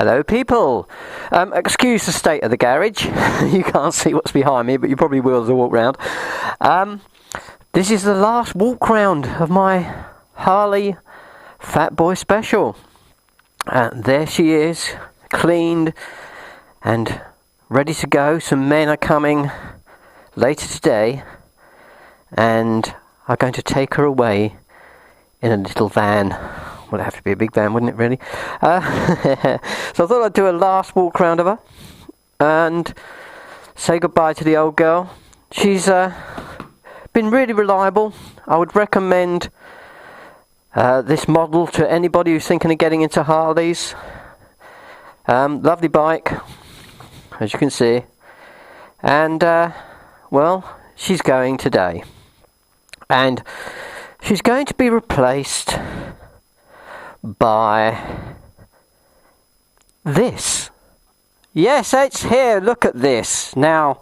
Hello people, excuse the state of the garage. You can't see what's behind me, but you probably will as I walk round. This is the last walk round of my Harley Fat Boy Special. There she is, cleaned and ready to go. Some men are coming later today and are going to take her away in a little van. Well, it'd have to be a big van, wouldn't it, really? So I thought I'd do a last walk round of her and say goodbye to the old girl. She's been really reliable. I would recommend this model to anybody who's thinking of getting into Harleys. Lovely bike, as you can see. And, well, she's going today. And she's going to be replaced by this. Yes, it's here. Look at this. Now,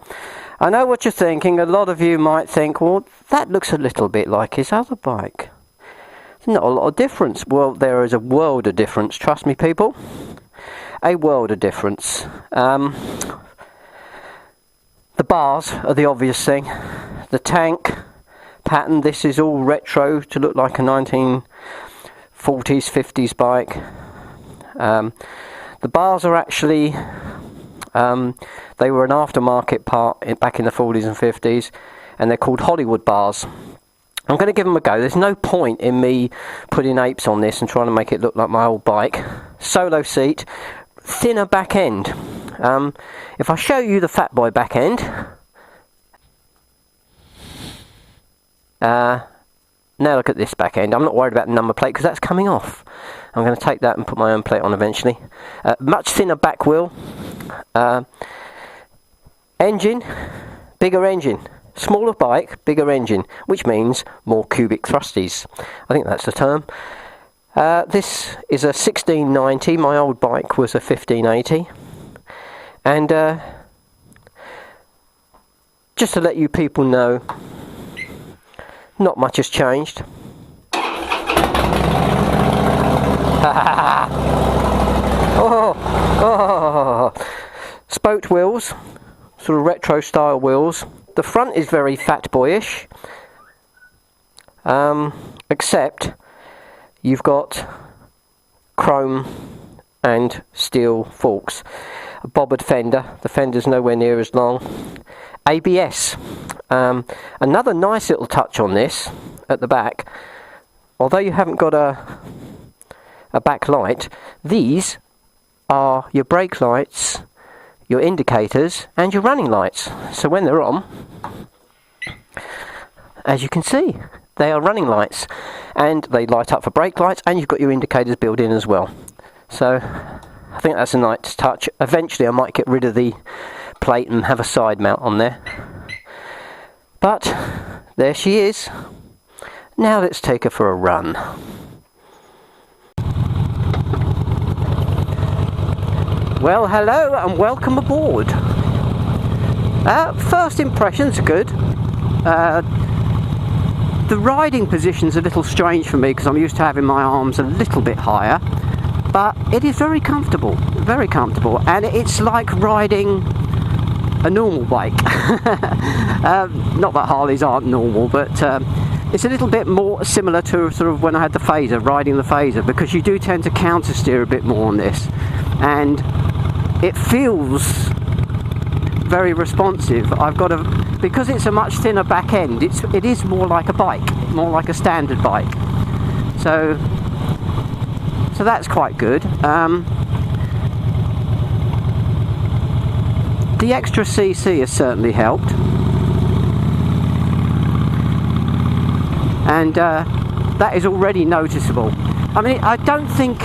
I know what you're thinking. A lot of you might think, well, that looks a little bit like his other bike. There's not a lot of difference. Well, there is a world of difference. Trust me, people. A world of difference. The bars are the obvious thing. The tank pattern. This is all retro to look like a 1940s, 50s bike. The bars are actually, they were an aftermarket part back in the 40s and 50s, and they're called Hollywood bars. I'm going to give them a go. There's no point in me putting apes on this and trying to make it look like my old bike. Solo seat, thinner back end. If I show you the Fat Boy back end, now look at this back end. I'm not worried about the number plate because that's coming off. I'm going to take that and put my own plate on eventually. Much thinner back wheel. Engine, bigger engine. Smaller bike, bigger engine, which means more cubic thrusties. I think that's the term. This is a 1690. My old bike was a 1580. And just to let you people know, not much has changed. Spoked wheels, sort of retro style wheels. The front is very fat boyish, except you've got chrome and steel forks. A bobbered fender. The fender's nowhere near as long. ABS. Another nice little touch on this at the back, although you haven't got a back light, these are your brake lights, your indicators and your running lights. So when they're on, as you can see, they are running lights and they light up for brake lights, and you've got your indicators built in as well. So I think that's a nice touch. Eventually I might get rid of the plate and have a side mount on there. But there she is. Now let's take her for a run. Well, hello and welcome aboard. First impressions are good. The riding position's a little strange for me because I'm used to having my arms a little bit higher, but it is very comfortable, and it's like riding a normal bike. Not that Harleys aren't normal, but it's a little bit more similar to sort of when I had the Phaser, riding the Phaser, because you do tend to counter steer a bit more on this, and it feels very responsive. Because it's a much thinner back end, it is more like a bike, more like a standard bike. So that's quite good. The extra CC has certainly helped, and that is already noticeable. I mean, I don't think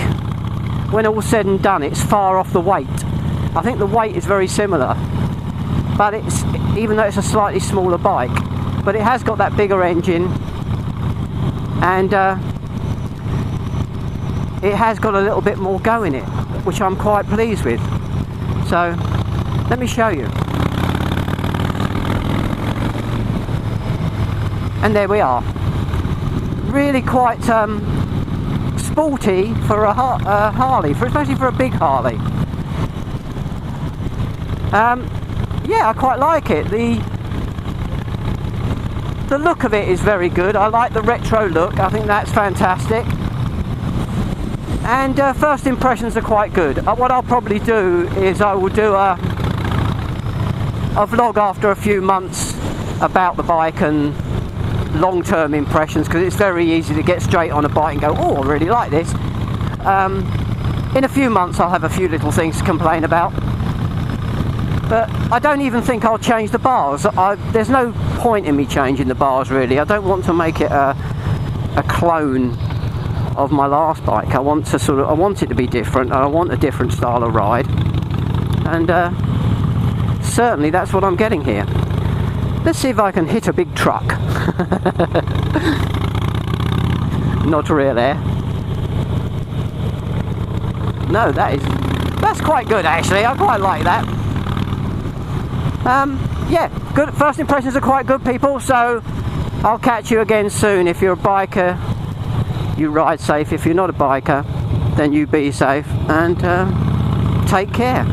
when all's said and done it's far off the weight. I think the weight is very similar, but it's, even though it's a slightly smaller bike, but it has got that bigger engine, and it has got a little bit more go in it, which I'm quite pleased with. So let me show you. And there we are. Really quite sporty for a Harley, especially for a big Harley. Yeah, I quite like it. The look of it is very good. I like the retro look. I think that's fantastic. And first impressions are quite good. What I'll probably do is I will do a vlog after a few months about the bike and long-term impressions, because it's very easy to get straight on a bike and go, oh, I really like this. In a few months I'll have a few little things to complain about, but I don't even think I'll change the bars. There's no point in me changing the bars really. I don't want to make it a clone of my last bike. I want it to be different, and I want a different style of ride, and certainly that's what I'm getting here. Let's see if I can hit a big truck. Not real air. No, that's quite good actually. I quite like that. Yeah, good. First impressions are quite good, people. So I'll catch you again soon. If you're a biker, you ride safe. If you're not a biker, then you be safe and take care.